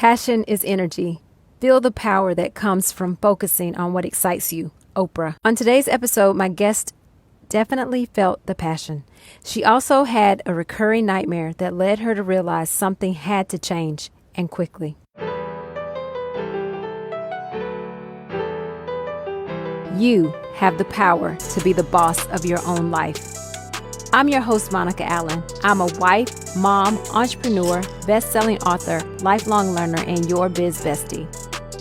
Passion is energy. Feel the power that comes from focusing on what excites you. Oprah. On today's episode, my guest definitely felt the passion. She also had a recurring nightmare that led her to realize something had to change, and quickly. You have the power to be the boss of your own life. I'm your host, Monica Allen. I'm a wife, mom, entrepreneur, best-selling author, lifelong learner, and your biz bestie.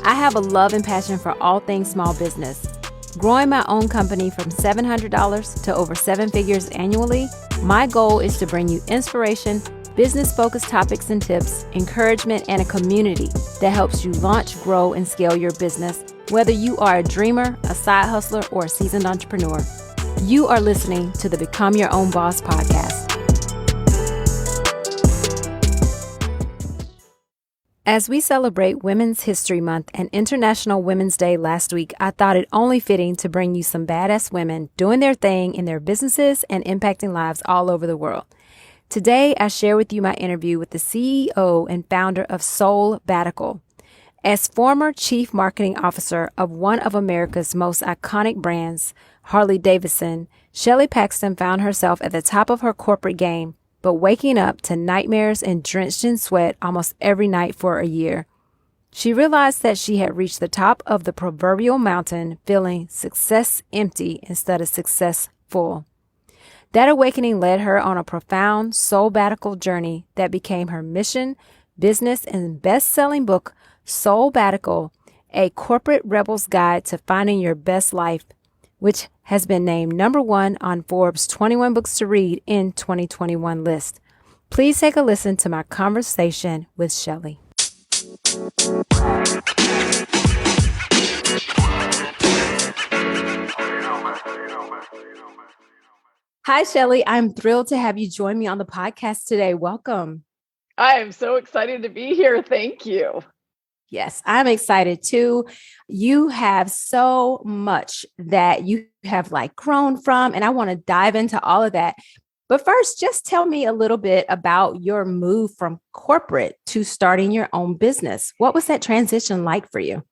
I have a love and passion for all things small business. Growing my own company from $700 to over 7 figures annually, my goal is to bring you inspiration, business-focused topics and tips, encouragement, and a community that helps you launch, grow, and scale your business, whether you are a dreamer, a side hustler, or a seasoned entrepreneur. You are listening to the Become Your Own Boss podcast. As we celebrate Women's History Month and International Women's Day last week, I thought it only fitting to bring you some badass women doing their thing in their businesses and impacting lives all over the world. Today, I share with you my interview with the CEO and founder of Soulbbatical. As former chief marketing officer of one of America's most iconic brands, Harley Davidson, Shelley Paxton found herself at the top of her corporate game, but waking up to nightmares and drenched in sweat almost every night for a year. She realized that she had reached the top of the proverbial mountain, feeling success empty instead of success full. That awakening led her on a profound Soulbbatical journey that became her mission, business, and best-selling book, Soulbbatical, a corporate rebel's guide to finding your best life, which has been named #1 on Forbes 21 books to read in 2021 list. Please take a listen to my conversation with Shelley. Hi, Shelley. I'm thrilled to have you join me on the podcast today. Welcome. I am so excited to be here. Thank you. Yes, I'm excited too. You have so much that you have grown from, and I want to dive into all of that. But first, just tell me a little bit about your move from corporate to starting your own business. What was that transition like for you?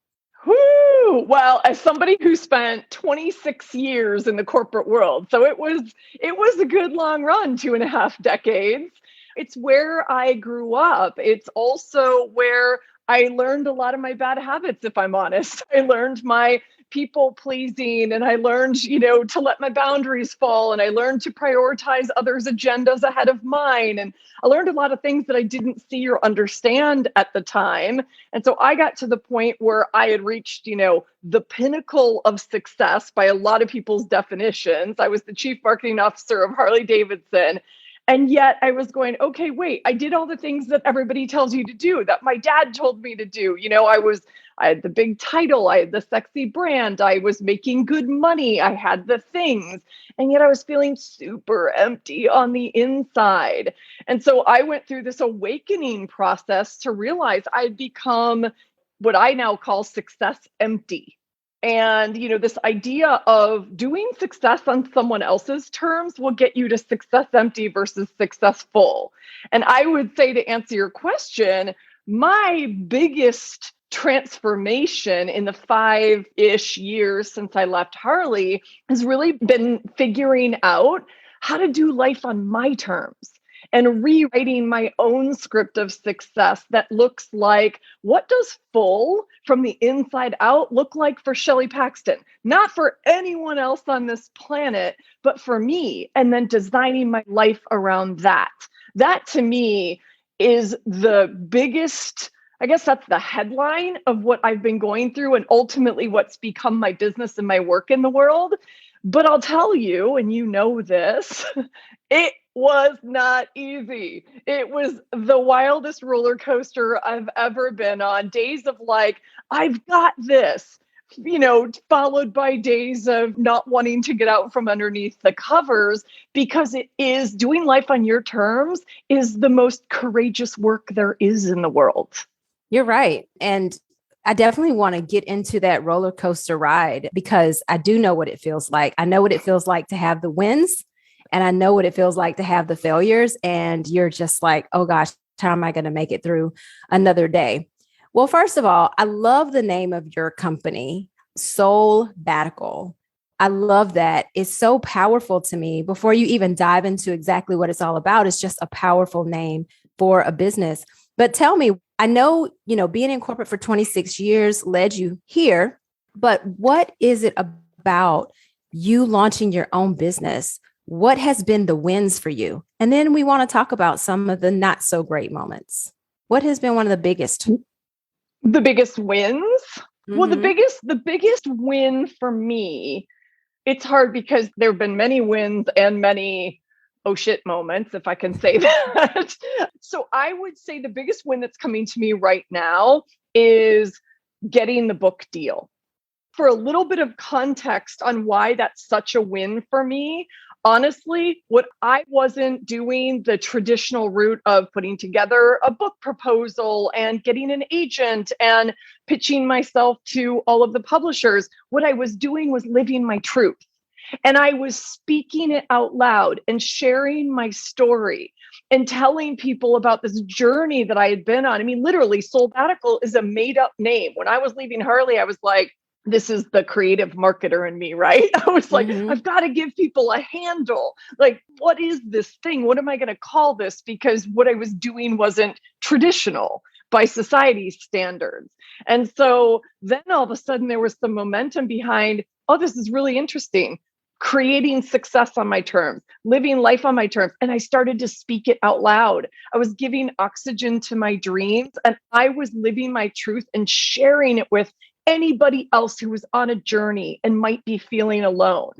Woo! Well, as somebody who spent 26 years in the corporate world, so it was a good long run, 2.5 decades. It's where I grew up. It's also where I learned a lot of my bad habits, if I'm honest. I learned my people pleasing, and I learned, to let my boundaries fall, and I learned to prioritize others' agendas ahead of mine. And I learned a lot of things that I didn't see or understand at the time. And so I got to the point where I had reached, the pinnacle of success by a lot of people's definitions. I was the chief marketing officer of Harley Davidson. And yet I was going, okay, wait, I did all the things that everybody tells you to do, that my dad told me to do. I had the big title, I had the sexy brand, I was making good money, I had the things, and yet I was feeling super empty on the inside. And so I went through this awakening process to realize I'd become what I now call success empty. And, this idea of doing success on someone else's terms will get you to success empty versus successful. And I would say, to answer your question, my biggest transformation in the 5-ish years since I left Harley has really been figuring out how to do life on my terms and rewriting my own script of success that looks like, what does full from the inside out look like for Shelley Paxton? Not for anyone else on this planet, but for me. And then designing my life around that. That to me is the biggest, I guess that's the headline of what I've been going through and ultimately what's become my business and my work in the world. But I'll tell you, and you know this, it was not easy. It was the wildest roller coaster I've ever been on. Days of I've got this, followed by days of not wanting to get out from underneath the covers, because it is doing life on your terms is the most courageous work there is in the world. You're right. And I definitely want to get into that roller coaster ride because I do know what it feels like. I know what it feels like to have the wins, and I know what it feels like to have the failures. And you're just like, oh gosh, how am I going to make it through another day? Well, first of all, I love the name of your company, Soulbbatical. I love that. It's so powerful to me. Before you even dive into exactly what it's all about, it's just a powerful name for a business. But tell me, I know, being in corporate for 26 years led you here, but what is it about you launching your own business? What has been the wins for you? And then we want to talk about some of the not so great moments. What has been one of the biggest? The biggest wins? Well, the Mm-hmm. biggest win for me, it's hard because there have been many wins and many oh shit moments, if I can say that. So I would say the biggest win that's coming to me right now is getting the book deal. For a little bit of context on why that's such a win for me, honestly, what I wasn't doing the traditional route of putting together a book proposal and getting an agent and pitching myself to all of the publishers, what I was doing was living my truth. And I was speaking it out loud and sharing my story and telling people about this journey that I had been on. I mean, literally, Soulbbatical is a made up name. When I was leaving Harley, I was like, this is the creative marketer in me, right? I was like, Mm-hmm. I've got to give people a handle. Like, what is this thing? What am I going to call this? Because what I was doing wasn't traditional by society's standards. And so then all of a sudden there was some momentum behind, oh, this is really interesting. Creating success on my terms, living life on my terms. And I started to speak it out loud. I was giving oxygen to my dreams and I was living my truth and sharing it with anybody else who was on a journey and might be feeling alone.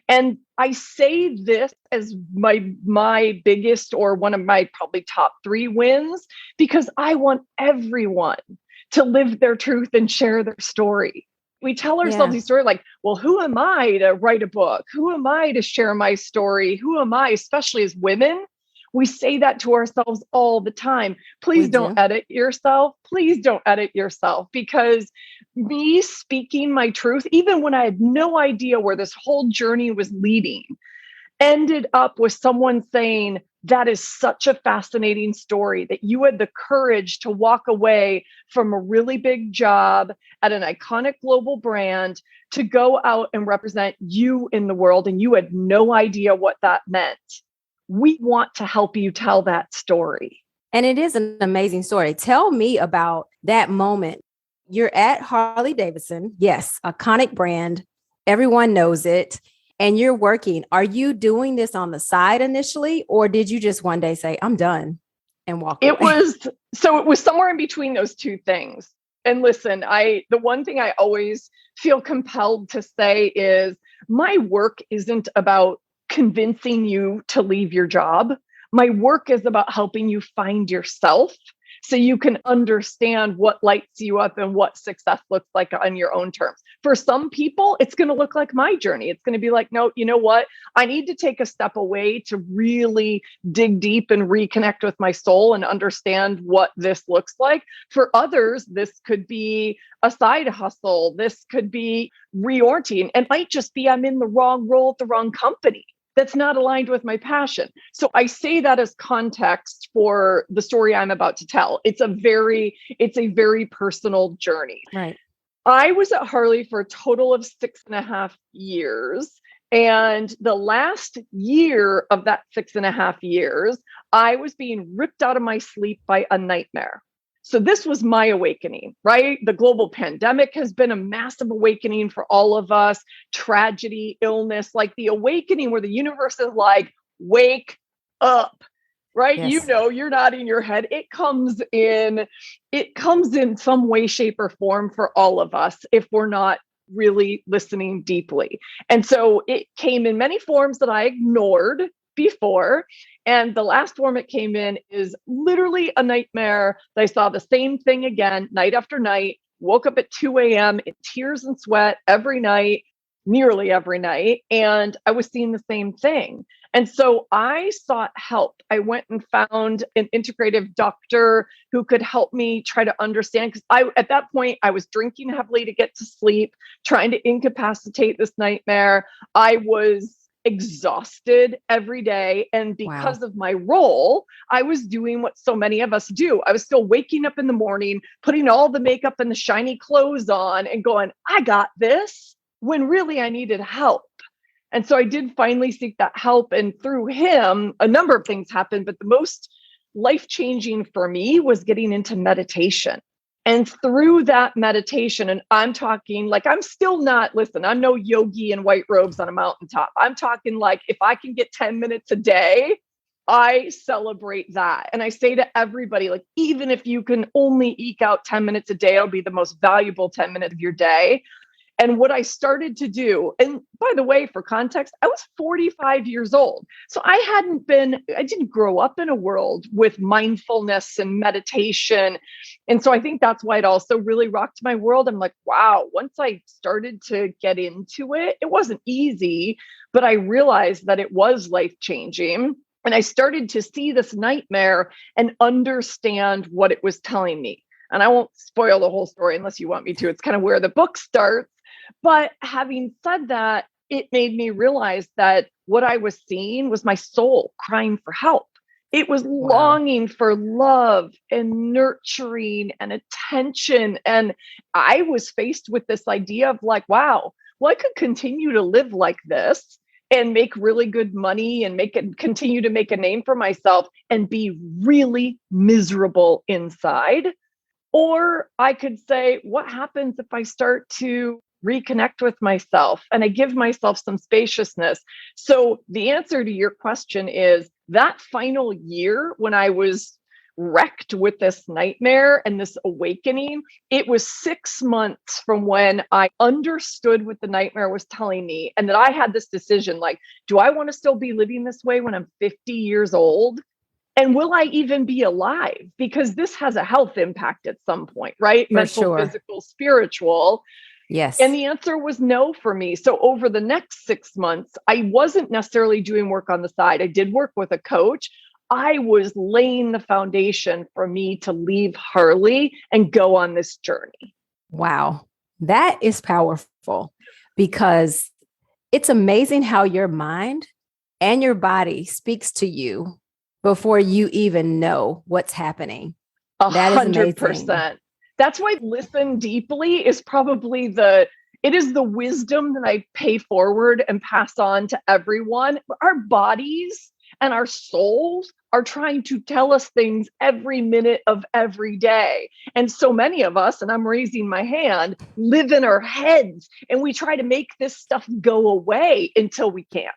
And I say this as my biggest or one of my probably top 3 wins because I want everyone to live their truth and share their story. We tell ourselves Yeah. these stories like, well, who am I to write a book? Who am I to share my story? Who am I, especially as women? We say that to ourselves all the time. We Please don't do. edit yourself. Please don't edit yourself because me speaking my truth, even when I had no idea where this whole journey was leading, ended up with someone saying, that is such a fascinating story that you had the courage to walk away from a really big job at an iconic global brand to go out and represent you in the world. And you had no idea what that meant. We want to help you tell that story. And it is an amazing story. Tell me about that moment. You're at Harley Davidson. Yes, iconic brand. Everyone knows it. And you're working. Are you doing this on the side initially, or did you just one day say, I'm done and walk away? It was somewhere in between those two things. And listen, the one thing I always feel compelled to say is my work isn't about convincing you to leave your job. My work is about helping you find yourself so you can understand what lights you up and what success looks like on your own terms. For some people, it's going to look like my journey. It's going to be like, no, you know what? I need to take a step away to really dig deep and reconnect with my soul and understand what this looks like. For others, this could be a side hustle. This could be reorienting. It might just be I'm in the wrong role at the wrong company. That's not aligned with my passion. So I say that as context for the story I'm about to tell. It's a very personal journey. Right. I was at Harley for a total of 6.5 years. And the last year of that 6.5 years, I was being ripped out of my sleep by a nightmare. So this was my awakening, right? The global pandemic has been a massive awakening for all of us. Tragedy, illness, like the awakening where the universe is like, wake up, right? Yes. You're nodding your head. It comes in some way, shape, or form for all of us if we're not really listening deeply. And so it came in many forms that I ignored before. And the last form it came in is literally a nightmare. I saw the same thing again, night after night, woke up at 2 a.m. in tears and sweat every night, nearly every night. And I was seeing the same thing. And so I sought help. I went and found an integrative doctor who could help me try to understand. Because at that point, I was drinking heavily to get to sleep, trying to incapacitate this nightmare. I was exhausted every day. And because of my role, I was doing what so many of us do. I was still waking up in the morning, putting all the makeup and the shiny clothes on and going, I got this, when really I needed help. And so I did finally seek that help. And through him, a number of things happened, but the most life-changing for me was getting into meditation. And through that meditation, and I'm talking like, I'm still not, listen, I'm no yogi in white robes on a mountaintop. I'm talking like, if I can get 10 minutes a day, I celebrate that. And I say to everybody, like, even if you can only eke out 10 minutes a day, it'll be the most valuable 10 minutes of your day. And what I started to do, and by the way, for context, I was 45 years old. So I didn't grow up in a world with mindfulness and meditation. And so I think that's why it also really rocked my world. I'm like, wow, once I started to get into it, it wasn't easy, but I realized that it was life-changing. And I started to see this nightmare and understand what it was telling me. And I won't spoil the whole story unless you want me to. It's kind of where the book starts. But having said that, it made me realize that what I was seeing was my soul crying for help. It was longing for love and nurturing and attention. And I was faced with this idea of like, wow, well, I could continue to live like this and make really good money and continue to make a name for myself and be really miserable inside. Or I could say, what happens if I start to reconnect with myself and I give myself some spaciousness? So the answer to your question is that final year when I was wrecked with this nightmare and this awakening, it was 6 months from when I understood what the nightmare was telling me. And that I had this decision, like, do I want to still be living this way when I'm 50 years old? And will I even be alive? Because this has a health impact at some point, right? Mental, physical, spiritual. Yes. And the answer was no for me. So over the next 6 months, I wasn't necessarily doing work on the side. I did work with a coach. I was laying the foundation for me to leave Harley and go on this journey. Wow. That is powerful, because it's amazing how your mind and your body speaks to you before you even know what's happening. 100%. That's why listen deeply is probably it is the wisdom that I pay forward and pass on to everyone. Our bodies and our souls are trying to tell us things every minute of every day. And so many of us, and I'm raising my hand, live in our heads and we try to make this stuff go away until we can't.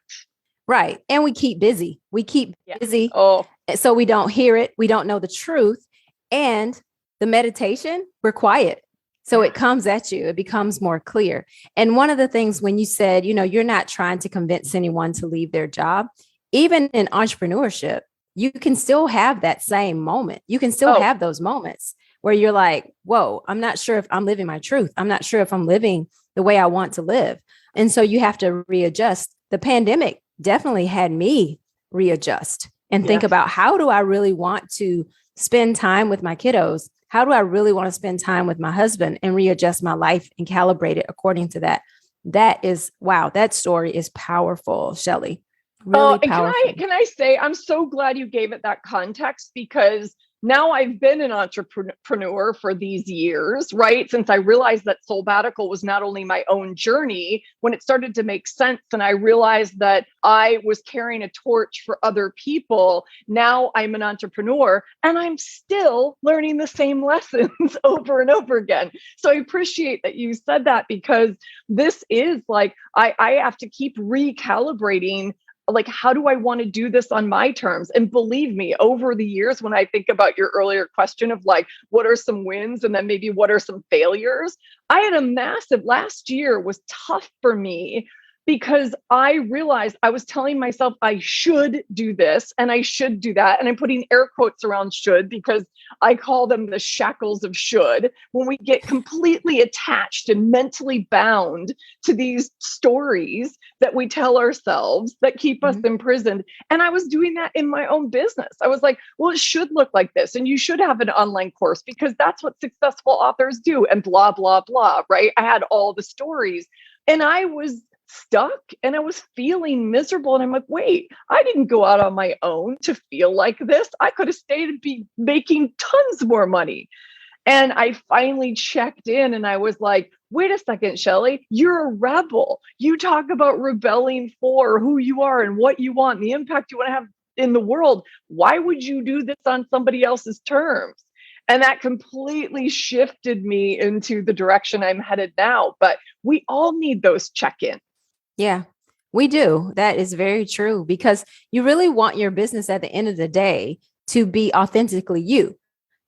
Right. And we keep busy. Busy. Oh, so we don't hear it. We don't know the truth. And the meditation, we're quiet. So it comes at you. It becomes more clear. And one of the things when you said, you're not trying to convince anyone to leave their job, even in entrepreneurship, you can still have that same moment. You can still have those moments where you're like, whoa, I'm not sure if I'm living my truth. I'm not sure if I'm living the way I want to live. And so you have to readjust. The pandemic definitely had me readjust and think about, how do I really want to spend time with my kiddos? How do I really want to spend time with my husband, and readjust my life and calibrate it according to that? That is, wow, that story is powerful, Shelley. Really powerful. Can I say, I'm so glad you gave it that context, because now I've been an entrepreneur for these years, right? Since I realized that Soulbbatical was not only my own journey, when it started to make sense and I realized that I was carrying a torch for other people, now I'm an entrepreneur and I'm still learning the same lessons over and over again. So I appreciate that you said that, because this is like, I have to keep recalibrating, like, how do I want to do this on my terms? And believe me, over the years, when I think about your earlier question of like, what are some wins and then maybe what are some failures? I had last year was tough for me, because I realized I was telling myself I should do this and I should do that. And I'm putting air quotes around should, because I call them the shackles of should. When we get completely attached and mentally bound to these stories that we tell ourselves that keep us imprisoned. And I was doing that in my own business. I was like, well, it should look like this. And you should have an online course because that's what successful authors do, and blah, blah, blah, right? I had all the stories and I was stuck and I was feeling miserable. And I'm like, wait, I didn't go out on my own to feel like this. I could have stayed and be making tons more money. And I finally checked in and I was like, wait a second, Shelley, you're a rebel. You talk about rebelling for who you are and what you want and the impact you want to have in the world. Why would you do this on somebody else's terms? And that completely shifted me into the direction I'm headed now. But we all need those check-ins. Yeah, we do. That is very true, because you really want your business at the end of the day to be authentically you,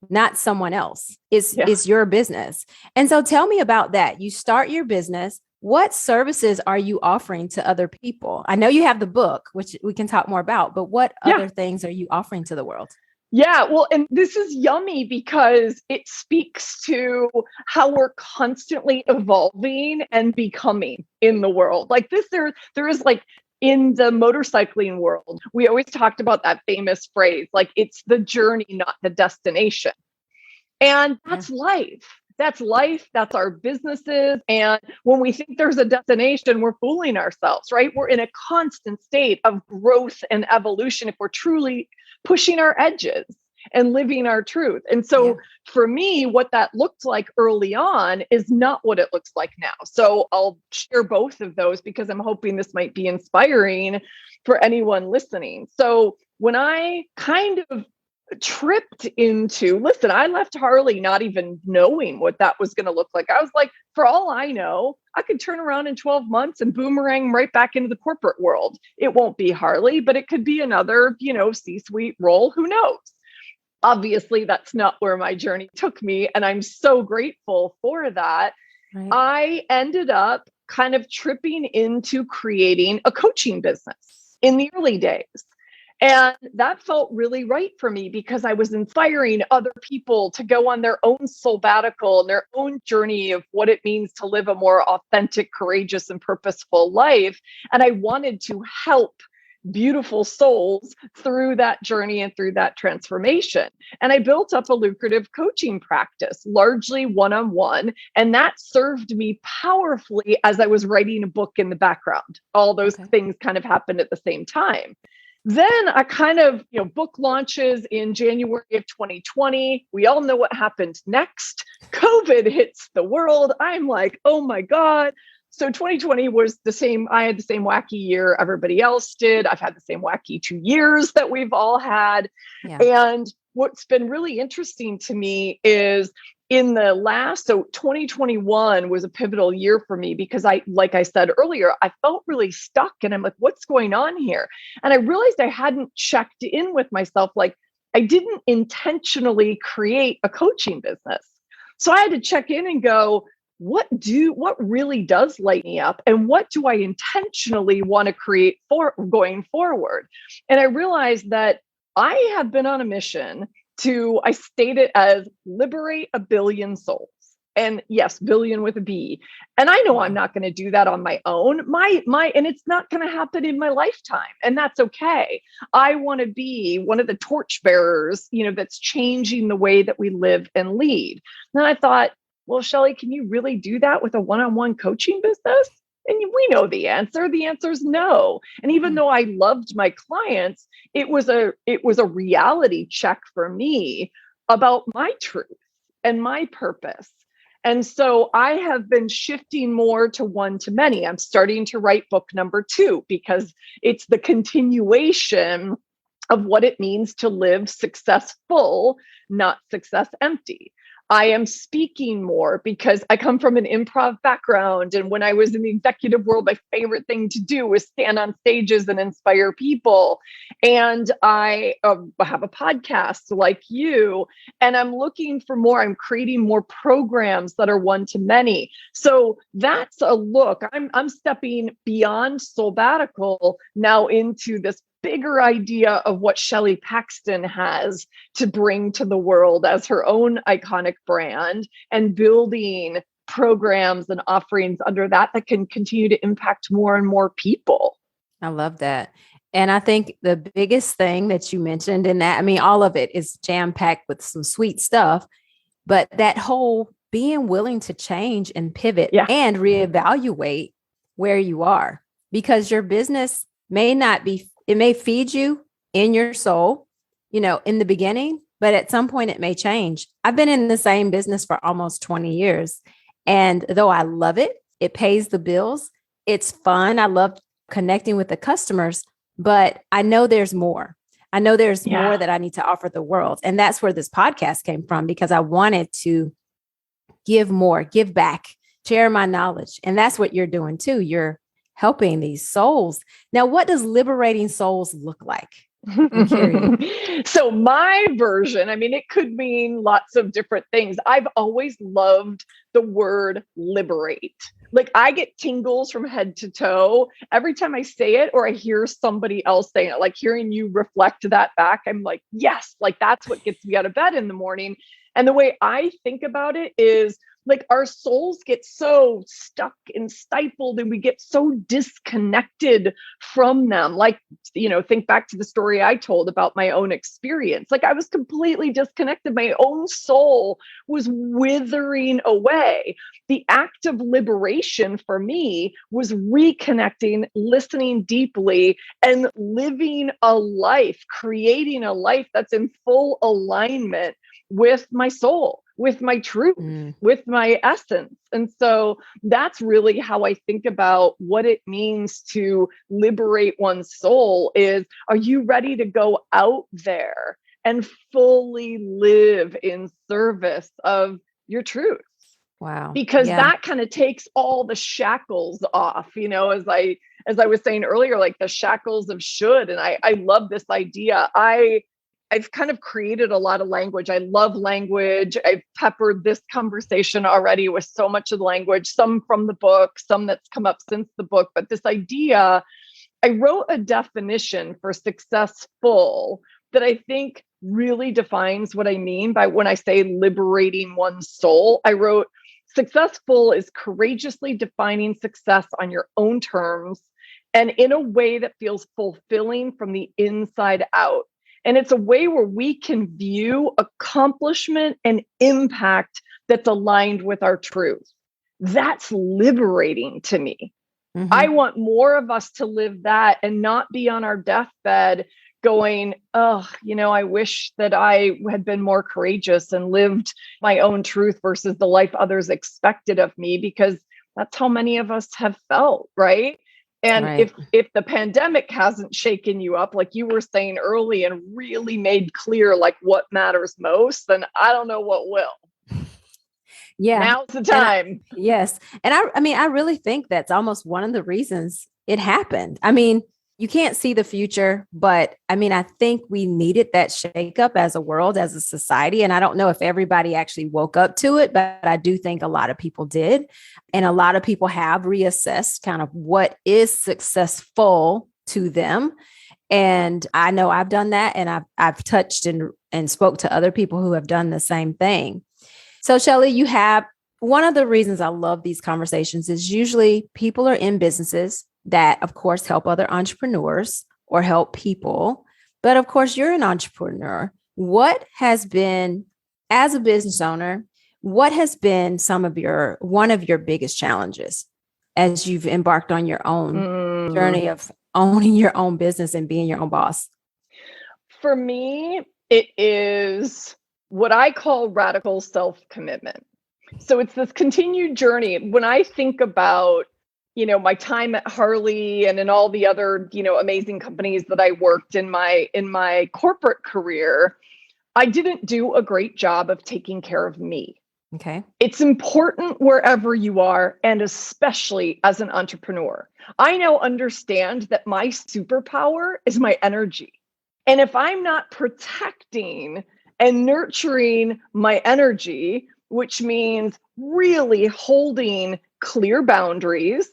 not someone else. It's your business. And so tell me about that. You start your business. What services are you offering to other people? I know you have the book, which we can talk more about, but what other things are you offering to the world? Yeah, well, and this is yummy because it speaks to how we're constantly evolving and becoming in the world. Like this, there is like in the motorcycling world, we always talked about that famous phrase, like it's the journey, not the destination. And that's life. That's life. That's our businesses. And when we think there's a destination, we're fooling ourselves, right? We're in a constant state of growth and evolution if we're truly pushing our edges and living our truth. And so for me, what that looked like early on is not what it looks like now. So I'll share both of those because I'm hoping this might be inspiring for anyone listening. So when I kind of tripped into, listen, I left Harley not even knowing what that was going to look like. I was like, for all I know, I could turn around in 12 months and boomerang right back into the corporate world. It won't be Harley, but it could be another, C-suite role. Who knows? Obviously, that's not where my journey took me. And I'm so grateful for that. Right. I ended up kind of tripping into creating a coaching business in the early days. And that felt really right for me because I was inspiring other people to go on their own Soulbbatical and their own journey of what it means to live a more authentic, courageous, and purposeful life. And I wanted to help beautiful souls through that journey and through that transformation. And I built up a lucrative coaching practice, largely one-on-one. And that served me powerfully as I was writing a book in the background. All those things kind of happened at the same time. Then I kind of, book launches in January of 2020. We all know what happened next. COVID hits the world. I'm like, oh my God. So 2020 was the same. I had the same wacky year everybody else did. I've had the same wacky 2 years that we've all had. Yeah. And what's been really interesting to me is so 2021 was a pivotal year for me because like I said earlier, I felt really stuck and I'm like, what's going on here? And I realized I hadn't checked in with myself. Like I didn't intentionally create a coaching business. So I had to check in and go, what really does light me up? And what do I intentionally want to create for going forward? And I realized that I have been on a mission I state it as liberate a billion souls. And yes, billion with a B. And I know I'm not going to do that on my own. And it's not going to happen in my lifetime. And that's okay. I want to be one of the torchbearers, that's changing the way that we live and lead. And I thought, well, Shelley, can you really do that with a one-on-one coaching business? And we know the answer. The answer is no. And even though I loved my clients, it was a reality check for me about my truth and my purpose. And so I have been shifting more to one-to-many. I'm starting to write book number 2 because it's the continuation of what it means to live successful, not success empty. I am speaking more because I come from an improv background. And when I was in the executive world, my favorite thing to do was stand on stages and inspire people. And I have a podcast like you, and I'm looking for more. I'm creating more programs that are one-to-many. So that's a look. I'm stepping beyond Soulbbatical now into this bigger idea of what Shelley Paxton has to bring to the world as her own iconic brand and building programs and offerings under that can continue to impact more and more people. I love that. And I think the biggest thing that you mentioned in that, all of it is jam-packed with some sweet stuff, but that whole being willing to change and pivot and reevaluate where you are, because your business may not be, it may feed you in your soul, in the beginning, but at some point it may change. I've been in the same business for almost 20 years. And though I love it, it pays the bills. It's fun. I love connecting with the customers, but I know there's more. I know there's more that I need to offer the world. And that's where this podcast came from, because I wanted to give more, give back, share my knowledge. And that's what you're doing too. You're helping these souls. Now, what does liberating souls look like? I'm curious. So my version, it could mean lots of different things. I've always loved the word liberate. Like, I get tingles from head to toe every time I say it, or I hear somebody else saying it, like hearing you reflect that back. I'm like, yes, like that's what gets me out of bed in the morning. And the way I think about it is, like, our souls get so stuck and stifled, and we get so disconnected from them. Like, think back to the story I told about my own experience. Like, I was completely disconnected. My own soul was withering away. The act of liberation for me was reconnecting, listening deeply, and living a life, creating a life that's in full alignment with my soul, with my truth, with my essence. And so that's really how I think about what it means to liberate one's soul is, are you ready to go out there and fully live in service of your truth? Wow. Because that kind of takes all the shackles off, as I was saying earlier, like the shackles of should. And I love this idea. I've kind of created a lot of language. I love language. I've peppered this conversation already with so much of the language, some from the book, some that's come up since the book. But this idea, I wrote a definition for successful that I think really defines what I mean by when I say liberating one's soul. I wrote, successful is courageously defining success on your own terms and in a way that feels fulfilling from the inside out. And it's a way where we can view accomplishment and impact that's aligned with our truth. That's liberating to me. Mm-hmm. I want more of us to live that and not be on our deathbed going, I wish that I had been more courageous and lived my own truth versus the life others expected of me, because that's how many of us have felt, right? And right. if the pandemic hasn't shaken you up, like you were saying early, and really made clear like what matters most, then I don't know what will. Yeah. Now's the time. Yes. And I really think that's almost one of the reasons it happened. You can't see the future, but I think we needed that shakeup as a world, as a society. And I don't know if everybody actually woke up to it, but I do think a lot of people did. And a lot of people have reassessed kind of what is successful to them. And I know I've done that, and I've touched and spoke to other people who have done the same thing. So Shelley, you have one of the reasons I love these conversations is usually people are in businesses that, of course, help other entrepreneurs or help people. But of course, you're an entrepreneur. What has been, as a business owner, what has been one of your biggest challenges as you've embarked on your own journey of owning your own business and being your own boss? For me, it is what I call radical self-commitment. So it's this continued journey. When I think about my time at Harley and in all the other, amazing companies that I worked in my corporate career, I didn't do a great job of taking care of me. Okay. It's important wherever you are, and especially as an entrepreneur. I now understand that my superpower is my energy. And if I'm not protecting and nurturing my energy, which means really holding clear boundaries,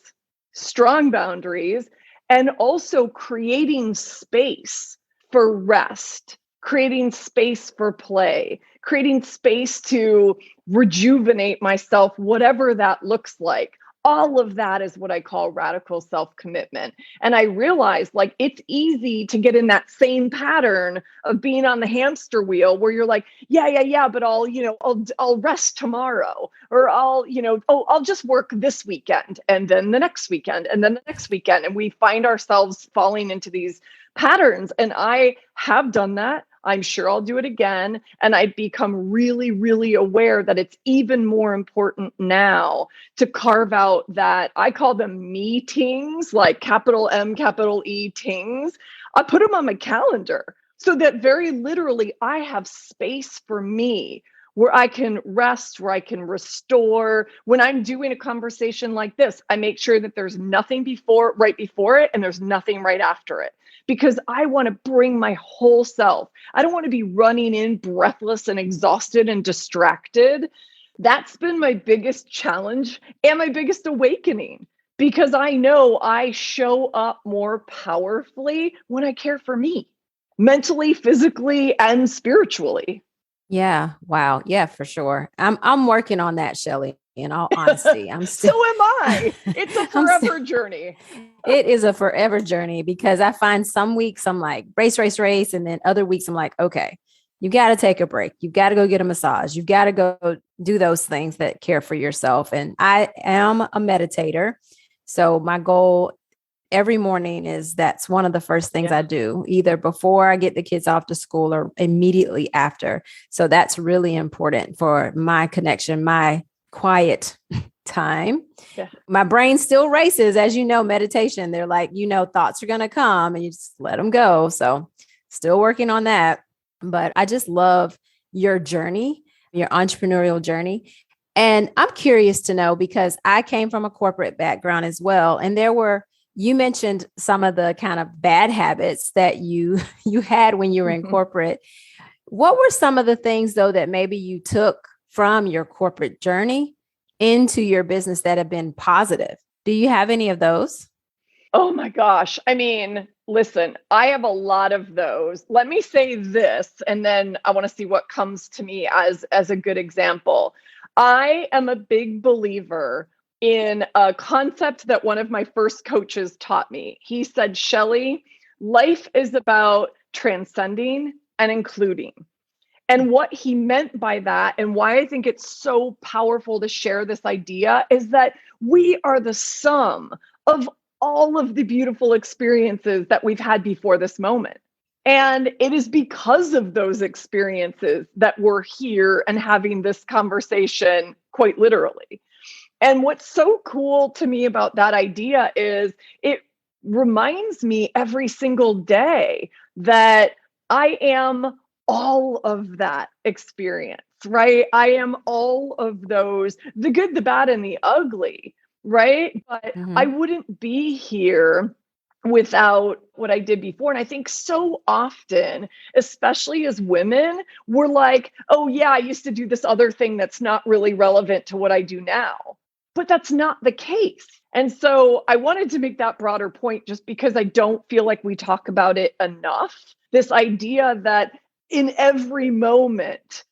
strong boundaries, and also creating space for rest, creating space for play, creating space to rejuvenate myself, whatever that looks like. All of that is what I call radical self-commitment. And I realized like it's easy to get in that same pattern of being on the hamster wheel where you're like, yeah, but I'll rest tomorrow, or I'll just work this weekend and then the next weekend and then the next weekend. And we find ourselves falling into these patterns. And I have done that. I'm sure I'll do it again. And I've become really, really aware that it's even more important now to carve out that I call them meetings, like capital M, capital E tings. I put them on my calendar so that very literally I have space for me where I can rest, where I can restore. When I'm doing a conversation like this, I make sure that there's nothing right before it and there's nothing right after it, because I want to bring my whole self. I don't want to be running in breathless and exhausted and distracted. That's been my biggest challenge and my biggest awakening, because I know I show up more powerfully when I care for me, mentally, physically, and spiritually. Yeah. Wow. Yeah, for sure. I'm working on that, Shelley. In all honesty, I'm still. So am I. It's a forever journey. It is a forever journey, because I find some weeks I'm like race. And then other weeks I'm like, okay, you got to take a break. You've got to go get a massage. You've got to go do those things that care for yourself. And I am a meditator. So my goal every morning is that's one of the first things I do, either before I get the kids off to school or immediately after. So that's really important for my connection, my quiet time. Yeah. My brain still races, as you know, meditation. They're like, thoughts are going to come and you just let them go. So still working on that. But I just love your journey, your entrepreneurial journey. And I'm curious to know, because I came from a corporate background as well. And you mentioned some of the kind of bad habits that you had when you were in corporate. What were some of the things, though, that maybe you took from your corporate journey into your business that have been positive? Do you have any of those? Oh my gosh. I mean, listen, I have a lot of those. Let me say this, and then I want to see what comes to me as a good example. I am a big believer in a concept that one of my first coaches taught me. He said, Shelley, life is about transcending and including. And what he meant by that, and why I think it's so powerful to share this idea, is that we are the sum of all of the beautiful experiences that we've had before this moment. And it is because of those experiences that we're here and having this conversation, quite literally. And what's so cool to me about that idea is it reminds me every single day that I am all of that experience, right? I am all of those, the good, the bad, and the ugly, right? But I wouldn't be here without what I did before. And I think so often, especially as women, we're like, oh yeah, I used to do this other thing that's not really relevant to what I do now. But that's not the case. And so I wanted to make that broader point, just because I don't feel like we talk about it enough. This idea that in every moment,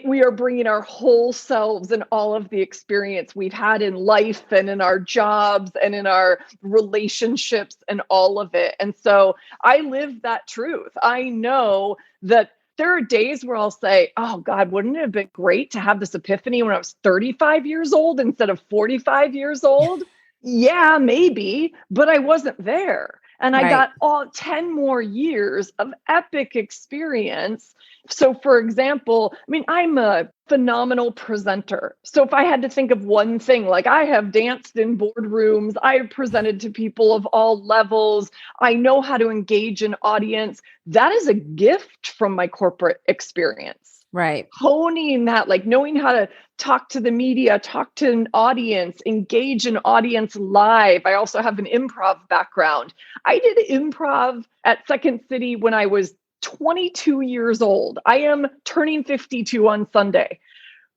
we are bringing our whole selves and all of the experience we've had in life and in our jobs and in our relationships and all of it. And so I live that truth. I know that there are days where I'll say, oh God, wouldn't it have been great to have this epiphany when I was 35 years old instead of 45 years old? Yeah, maybe, but I wasn't there. And I got all 10 more years of epic experience. So for example, I mean, I'm a phenomenal presenter. So if I had to think of one thing, like I have danced in boardrooms, I have presented to people of all levels, I know how to engage an audience. That is a gift from my corporate experience. Right. Honing that, like knowing how to talk to the media, talk to an audience, engage an audience live. I also have an improv background. I did improv at Second City when I was 22 years old. I am turning 52 on Sunday.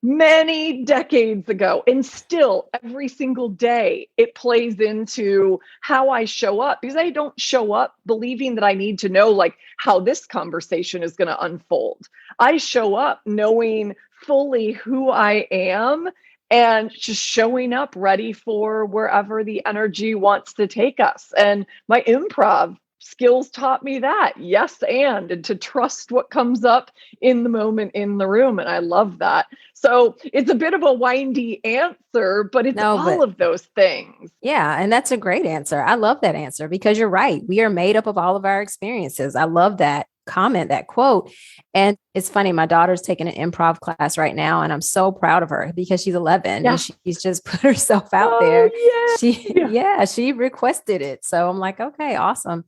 Many decades ago, and still every single day it plays into how I show up, because I don't show up believing that I need to know like how this conversation is going to unfold. I show up knowing fully who I am and just showing up ready for wherever the energy wants to take us. And my improv skills taught me that. Yes, and to trust what comes up in the moment in the room. And I love that. So it's a bit of a windy answer, but it's all of those things. Yeah. And that's a great answer. I love that answer because you're right. We are made up of all of our experiences. I love that comment, that quote. And it's funny, my daughter's taking an improv class right now, and I'm so proud of her because she's 11 and she's just put herself out there. She requested it. So I'm like, okay, awesome.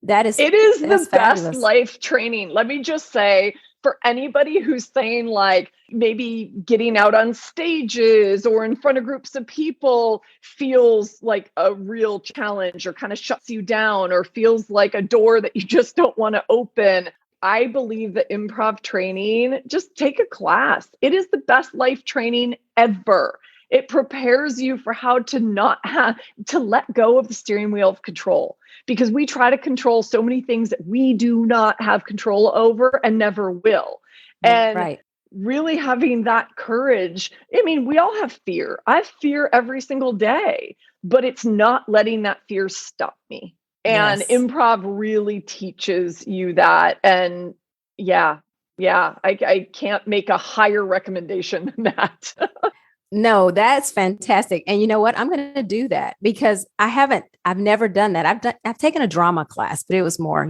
It is the fabulous. best life training. Let me just say, for anybody who's saying like maybe getting out on stages or in front of groups of people feels like a real challenge or kind of shuts you down or feels like a door that you just don't want to open, I believe that improv training, just take a class. It is the best life training ever. It prepares you for how to not have to let go of the steering wheel of control, because we try to control so many things that we do not have control over and never will. And really having that courage. I mean, we all have fear. I have fear every single day, but it's not letting that fear stop me. And improv really teaches you that. And I can't make a higher recommendation than that. No, that's fantastic. And you know what? I'm going to do that because I've never done that. I've taken a drama class, but it was more,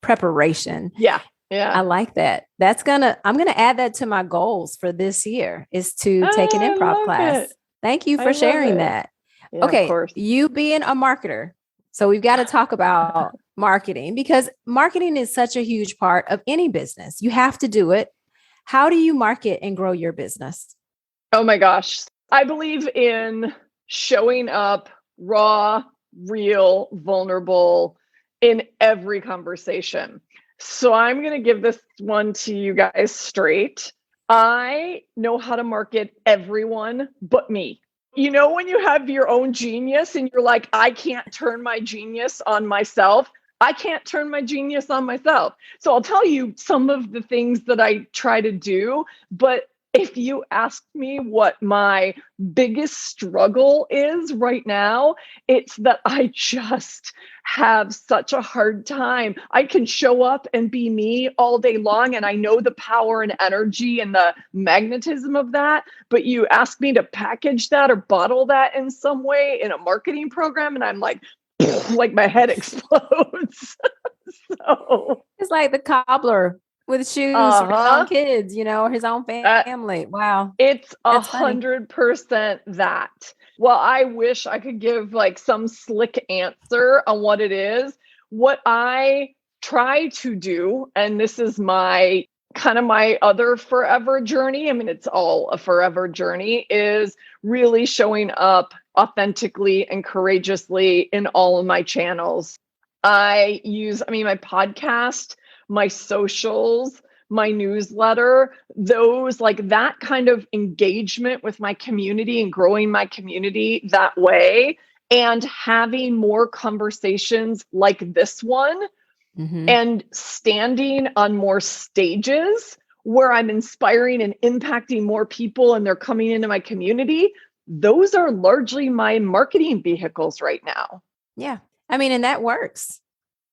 preparation. Yeah. I like that. I'm going to add that to my goals for this year is to take an improv class. Thank you for sharing that. Yeah, okay. Of course. You being a marketer. So we've got to talk about marketing because marketing is such a huge part of any business. You have to do it. How do you market and grow your business? Oh my gosh. I believe in showing up raw, real, vulnerable in every conversation. So I'm going to give this one to you guys straight. I know how to market everyone but me. You know, when you have your own genius and you're like, I can't turn my genius on myself. I can't turn my genius on myself. So I'll tell you some of the things that I try to do, but if you ask me what my biggest struggle is right now, it's that I just have such a hard time. I can show up and be me all day long, and I know the power and energy and the magnetism of that. But you ask me to package that or bottle that in some way in a marketing program, and I'm like, like my head explodes. So it's like the cobbler with shoes for his own kids, his own family. Wow. It's 100% that. Well, I wish I could give like some slick answer on what it is. What I try to do, and this is my other forever journey. I mean, it's all a forever journey, is really showing up authentically and courageously in all of my channels. My podcast, my socials, my newsletter, those like that kind of engagement with my community and growing my community that way, and having more conversations like this one, and standing on more stages where I'm inspiring and impacting more people and they're coming into my community. Those are largely my marketing vehicles right now. Yeah. I mean, and that works.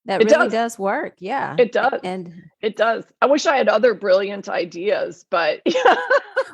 That really does work. Yeah. It does. And it does. I wish I had other brilliant ideas, but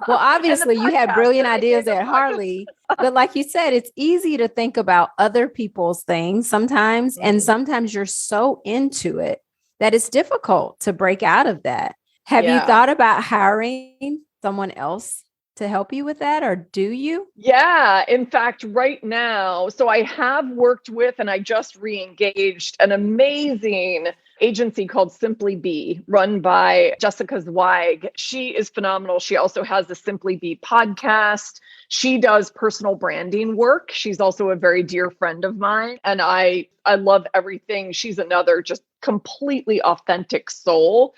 well, obviously you have brilliant ideas at Harley, but like you said, it's easy to think about other people's things sometimes. And sometimes you're so into it that it's difficult to break out of that. Have you thought about hiring someone else to help you with that, or do you? Yeah, in fact, right now, so I have worked with, and I just re-engaged an amazing agency called Simply Be, run by Jessica Zweig. She is phenomenal. She also has the Simply Be podcast. She does personal branding work. She's also a very dear friend of mine, and I love everything. She's another just completely authentic soul.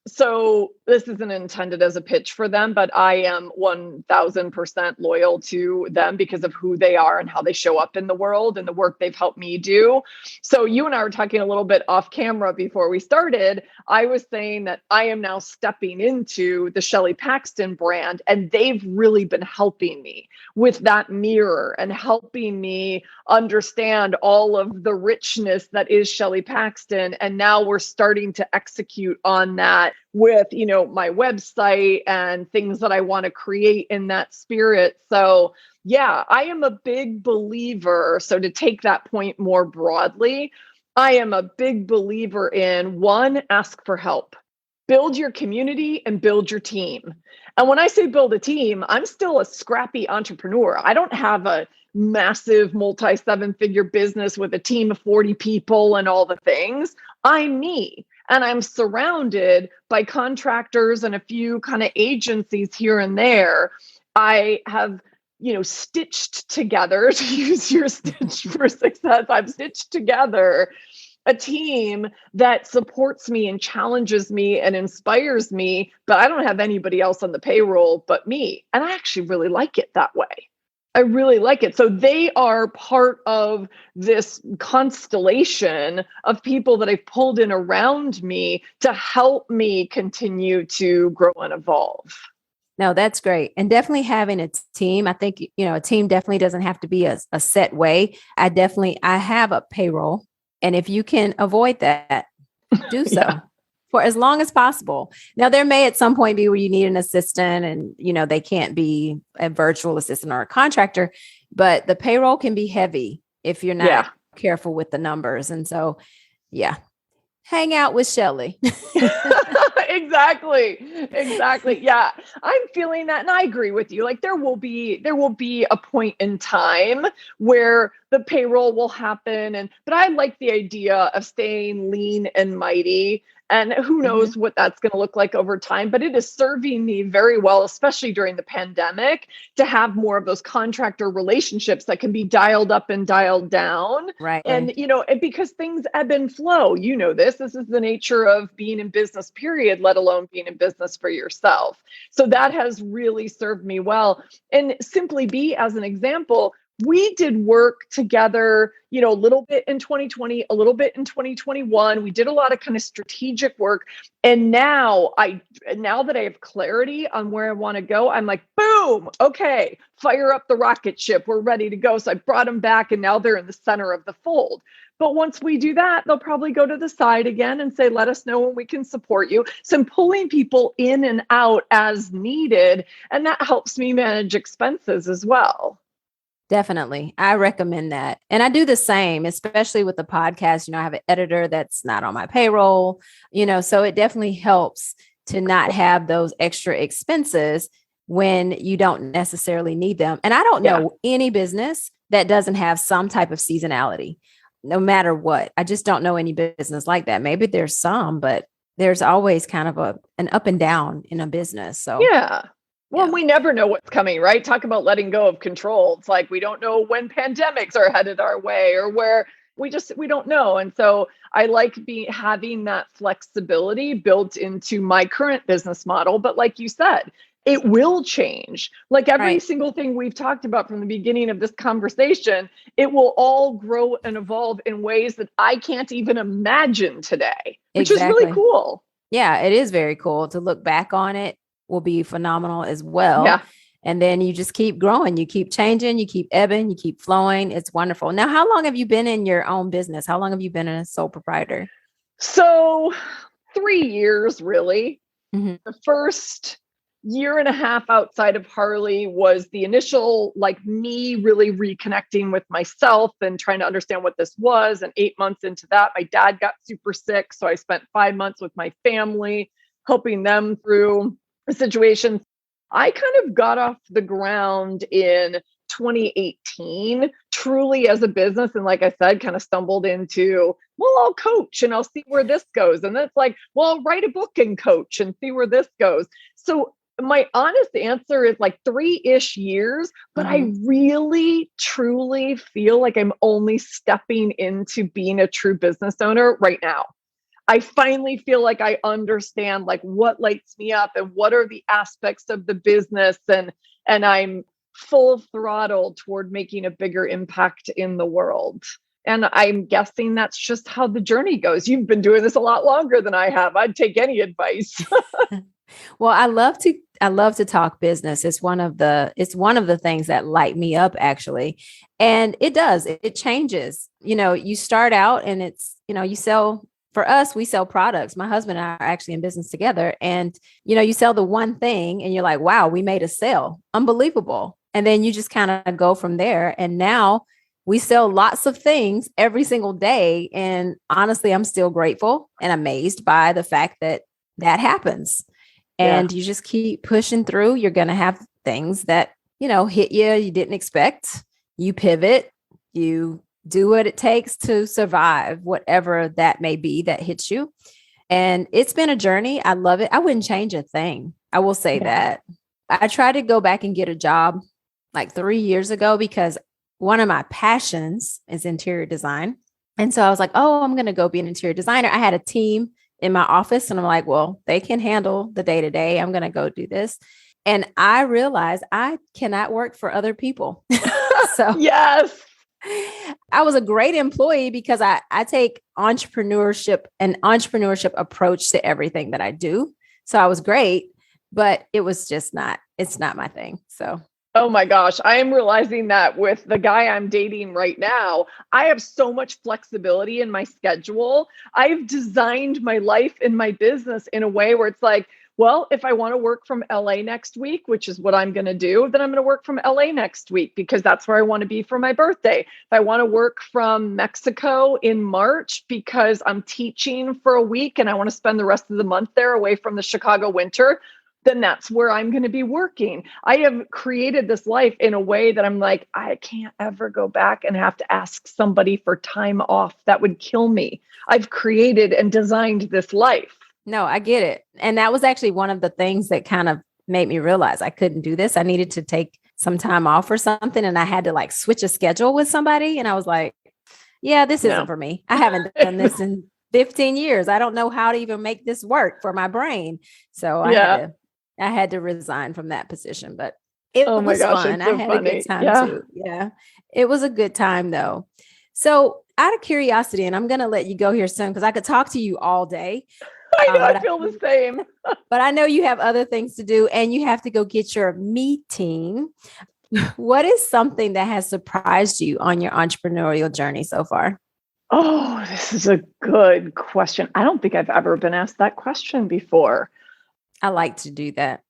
So this isn't intended as a pitch for them, but I am 1000% loyal to them because of who they are and how they show up in the world and the work they've helped me do. So you and I were talking a little bit off camera before we started. I was saying that I am now stepping into the Shelley Paxton brand, and they've really been helping me with that mirror and helping me understand all of the richness that is Shelley Paxton. And now we're starting to execute on that with, my website and things that I want to create in that spirit. So yeah, I am a big believer. So to take that point more broadly, I am a big believer in one, ask for help. Build your community and build your team. And when I say build a team, I'm still a scrappy entrepreneur. I don't have a massive multi-7-figure business with a team of 40 people and all the things. I'm me. And I'm surrounded by contractors and a few kind of agencies here and there. I have, stitched together, to use your stitch for success, I've stitched together a team that supports me and challenges me and inspires me, but I don't have anybody else on the payroll but me. And I actually really like it that way. I really like it. So they are part of this constellation of people that I've pulled in around me to help me continue to grow and evolve. No, that's great. And definitely having a team. I think, a team definitely doesn't have to be a set way. I have a payroll. And if you can avoid that, do so. Yeah. For as long as possible. Now, there may at some point be where you need an assistant and, they can't be a virtual assistant or a contractor, but the payroll can be heavy if you're not careful with the numbers. And so, hang out with Shelley. Exactly. Yeah. I'm feeling that. And I agree with you. Like there will be a point in time where the payroll will happen. But I like the idea of staying lean and mighty. And who knows what that's going to look like over time, but it is serving me very well, especially during the pandemic, to have more of those contractor relationships that can be dialed up and dialed down. Right. And, because things ebb and flow, this is the nature of being in business, period, let alone being in business for yourself. So that has really served me well. And Simply Be, as an example, we did work together, a little bit in 2020, a little bit in 2021. We did a lot of kind of strategic work. And now that I have clarity on where I want to go, I'm like, boom, okay, fire up the rocket ship. We're ready to go. So I brought them back and now they're in the center of the fold. But once we do that, they'll probably go to the side again and say, let us know when we can support you. So I'm pulling people in and out as needed. And that helps me manage expenses as well. Definitely. I recommend that. And I do the same, especially with the podcast. I have an editor that's not on my payroll, so it definitely helps to not have those extra expenses when you don't necessarily need them. And I don't know any business that doesn't have some type of seasonality, no matter what. I just don't know any business like that. Maybe there's some, but there's always kind of an up and down in a business. So yeah. Well, we never know what's coming, right? Talk about letting go of control. It's like we don't know when pandemics are headed our way or where we don't know. And so I like having that flexibility built into my current business model. But like you said, it will change. Like every single thing we've talked about from the beginning of this conversation, it will all grow and evolve in ways that I can't even imagine today, which is really cool. Yeah, it is very cool to look back on it. Will be phenomenal as well. Yeah. And then you just keep growing, you keep changing, you keep ebbing, you keep flowing. It's wonderful. Now, how long have you been in your own business? How long have you been a sole proprietor? So 3 years, really. Mm-hmm. The first year and a half outside of Harley was the initial, like me really reconnecting with myself and trying to understand what this was. And 8 months into that, my dad got super sick. So I spent 5 months with my family, helping them through situation. I kind of got off the ground in 2018, truly as a business. And like I said, kind of stumbled into, well, I'll coach and I'll see where this goes. And then it's like, well, I'll write a book and coach and see where this goes. So my honest answer is like 3-ish years, but I really, truly feel like I'm only stepping into being a true business owner right now. I finally feel like I understand like what lights me up and what are the aspects of the business, and I'm full throttle toward making a bigger impact in the world. And I'm guessing that's just how the journey goes. You've been doing this a lot longer than I have. I'd take any advice. Well, I love to talk business. It's one of the things that light me up actually. And it changes. You start out and it's, you sell. For us, we sell products. My husband and I are actually in business together. And, you sell the one thing and you're like, wow, we made a sale. Unbelievable. And then you just kind of go from there. And now we sell lots of things every single day. And honestly, I'm still grateful and amazed by the fact that that happens. And you just keep pushing through. You're going to have things that, hit you didn't expect. You pivot, you do what it takes to survive, whatever that may be that hits you. And it's been a journey. I love it. I wouldn't change a thing. I will say that. I tried to go back and get a job like 3 years ago because one of my passions is interior design. And so I was like, oh, I'm going to go be an interior designer. I had a team in my office and I'm like, well, they can handle the day to day. I'm going to go do this. And I realized I cannot work for other people. So yes. I was a great employee because I take an entrepreneurship approach to everything that I do. So I was great, but it's not my thing. So. Oh my gosh, I am realizing that with the guy I'm dating right now, I have so much flexibility in my schedule. I've designed my life and my business in a way where it's like, well, if I want to work from LA next week, which is what I'm going to do, then I'm going to work from LA next week because that's where I want to be for my birthday. If I want to work from Mexico in March because I'm teaching for a week and I want to spend the rest of the month there away from the Chicago winter, then that's where I'm going to be working. I have created this life in a way that I'm like, I can't ever go back and have to ask somebody for time off. That would kill me. I've created and designed this life. No, I get it. And that was actually one of the things that kind of made me realize I couldn't do this. I needed to take some time off or something. And I had to like switch a schedule with somebody. And I was like, yeah, this isn't for me. I haven't done this in 15 years. I don't know how to even make this work for my brain. So I had to resign from that position, but it was fun. I had a good time too. Yeah. It was a good time though. So out of curiosity, and I'm going to let you go here soon because I could talk to you all day. I know, I feel the same. But I know you have other things to do and you have to go get your meeting. What is something that has surprised you on your entrepreneurial journey so far? Oh, this is a good question. I don't think I've ever been asked that question before. I like to do that.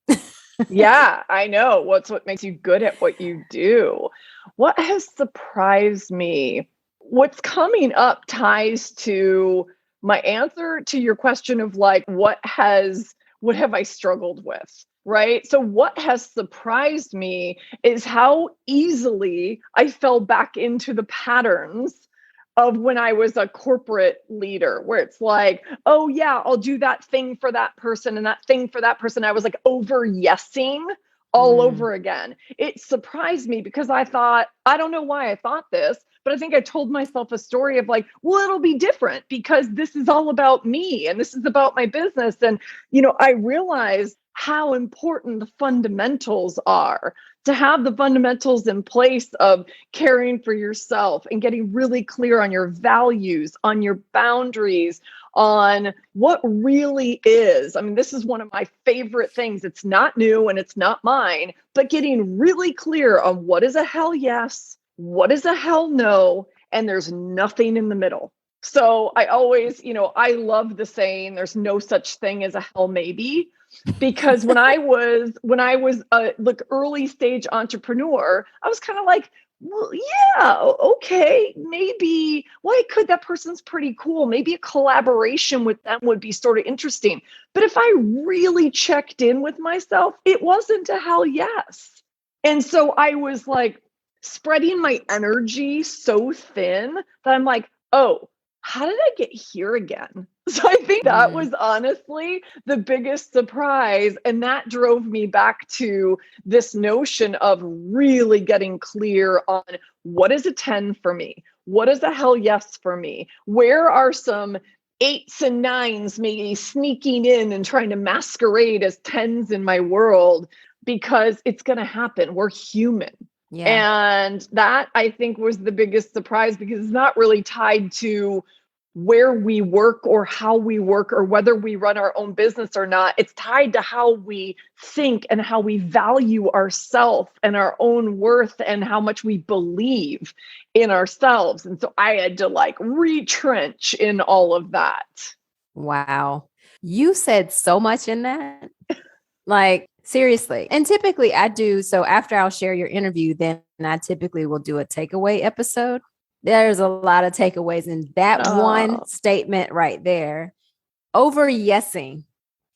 Yeah, I know. What's what makes you good at what you do? What has surprised me? What's coming up ties to my answer to your question of like, what have I struggled with? Right. So what has surprised me is how easily I fell back into the patterns of when I was a corporate leader, where it's like, oh yeah, I'll do that thing for that person and that thing for that person. I was like over yesing all over again. It surprised me because I thought, I don't know why I thought this, but I think I told myself a story of like, well, it'll be different because this is all about me and this is about my business. And, I realized how important the fundamentals are, to have the fundamentals in place of caring for yourself and getting really clear on your values, on your boundaries, on what really is. I mean, this is one of my favorite things. It's not new and it's not mine, but getting really clear on what is a hell yes, what is a hell no, and there's nothing in the middle. So I always, I love the saying, there's no such thing as a hell maybe. Because when I was a early stage entrepreneur, I was kind of like, well, yeah, okay, maybe, that person's pretty cool. Maybe a collaboration with them would be sort of interesting. But if I really checked in with myself, it wasn't a hell yes. And so I was like spreading my energy so thin that I'm like, oh, how did I get here again? So I think that was honestly the biggest surprise. And that drove me back to this notion of really getting clear on what is a 10 for me? What is a hell yes for me? Where are some 8s and 9s maybe sneaking in and trying to masquerade as 10s in my world, because it's going to happen. We're human. Yeah. And that, I think, was the biggest surprise, because it's not really tied to where we work or how we work or whether we run our own business or not. It's tied to how we think and how we value ourselves and our own worth and how much we believe in ourselves. And so I had to like retrench in all of that. Wow. You said so much in that. Like, seriously. And typically I do. So after I'll share your interview, then I typically will do a takeaway episode. There's a lot of takeaways in that one statement right there. Over yesing.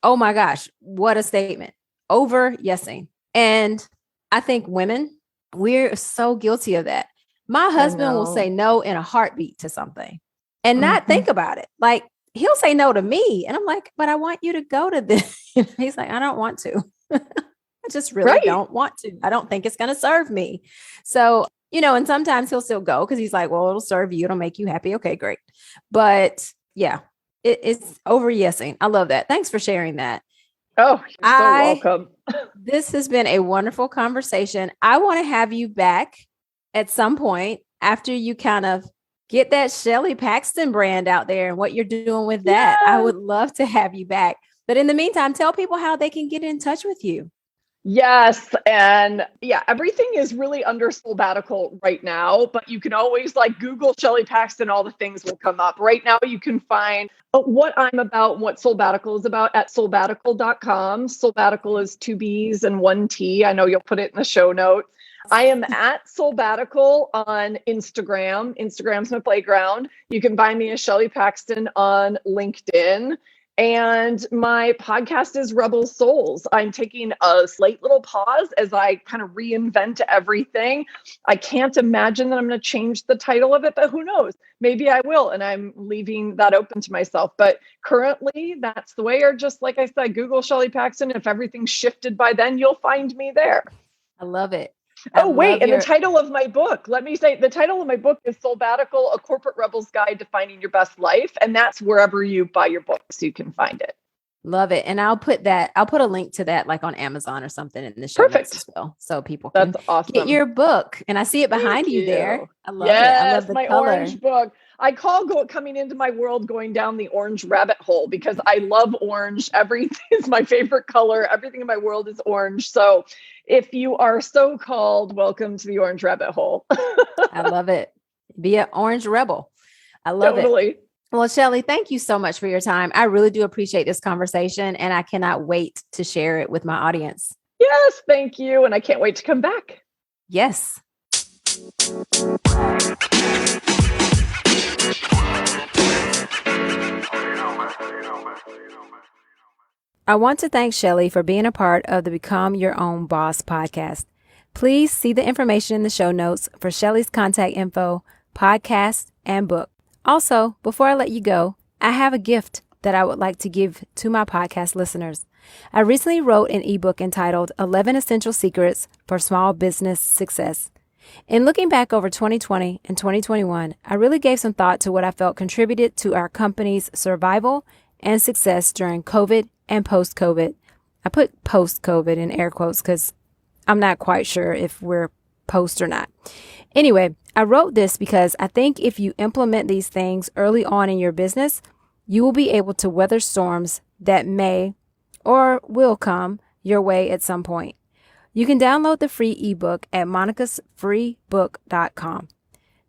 Oh my gosh, what a statement. Over yesing. And I think women, we're so guilty of that. My husband will say no in a heartbeat to something and not think about it. Like, he'll say no to me. And I'm like, but I want you to go to this. He's like, I don't want to. I just really don't want to. I don't think it's going to serve me. So, you know, and sometimes he'll still go because he's like, well, it'll serve you. It'll make you happy. Okay, great. But yeah, it's over yesing. I love that. Thanks for sharing that. Oh, you're so welcome. This has been a wonderful conversation. I want to have you back at some point after you kind of get that Shelley Paxton brand out there and what you're doing with that. I would love to have you back. But in the meantime, tell people how they can get in touch with you. Yes. And yeah, everything is really under Soulbbatical right now, but you can always like Google Shelley Paxton, all the things will come up. Right now, you can find what I'm about, what Soulbbatical is about at Soulbbatical.com. Soulbbatical is 2 B's and 1 T. I know you'll put it in the show notes. I am at Soulbbatical on Instagram. Instagram's my playground. You can find me as Shelley Paxton on LinkedIn. And my podcast is Rebel Souls. I'm taking a slight little pause as I kind of reinvent everything. I can't imagine that I'm going to change the title of it, but who knows? Maybe I will. And I'm leaving that open to myself. But currently, that's the way, or just like I said, Google Shelley Paxton. If everything's shifted by then, you'll find me there. I love it. Oh, wait. And the title of my book, let me say, the title of my book is Soulbbatical, A Corporate Rebel's Guide to Finding Your Best Life. And that's wherever you buy your books, you can find it. Love it. And I'll put a link to that like on Amazon or something in the show notes as well. So people can get your book. And I see it behind you there. I love it. I love the my color. Orange book. I call coming into my world going down the orange rabbit hole because I love orange. Everything is my favorite color. Everything in my world is orange. So if you are so called, welcome to the orange rabbit hole. I love it. Be an orange rebel. I love it. Well, Shelley, thank you so much for your time. I really do appreciate this conversation and I cannot wait to share it with my audience. Yes, thank you. And I can't wait to come back. Yes. I want to thank Shelley for being a part of the Become Your Own Boss podcast. Please see the information in the show notes for Shelley's contact info, podcast, and book. Also, before I let you go, I have a gift that I would like to give to my podcast listeners. I recently wrote an ebook entitled 11 Essential Secrets for Small Business Success. In looking back over 2020 and 2021, I really gave some thought to what I felt contributed to our company's survival and success during COVID and post-COVID. I put post-COVID in air quotes because I'm not quite sure if we're post or not. Anyway, I wrote this because I think if you implement these things early on in your business, you will be able to weather storms that may or will come your way at some point. You can download the free ebook at monicasfreebook.com.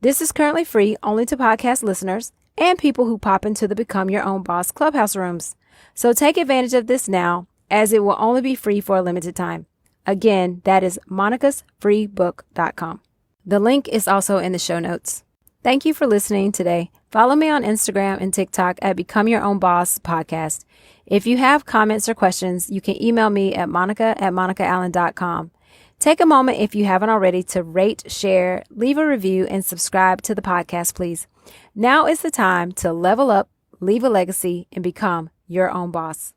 This is currently free only to podcast listeners and people who pop into the Become Your Own Boss Clubhouse rooms. So take advantage of this now, as it will only be free for a limited time. Again, that is monicasfreebook.com. The link is also in the show notes. Thank you for listening today. Follow me on Instagram and TikTok at Become Your Own Boss Podcast. If you have comments or questions, you can email me at monica@monicaallen.com. Take a moment, if you haven't already, to rate, share, leave a review, and subscribe to the podcast, please. Now is the time to level up, leave a legacy, and become your own boss.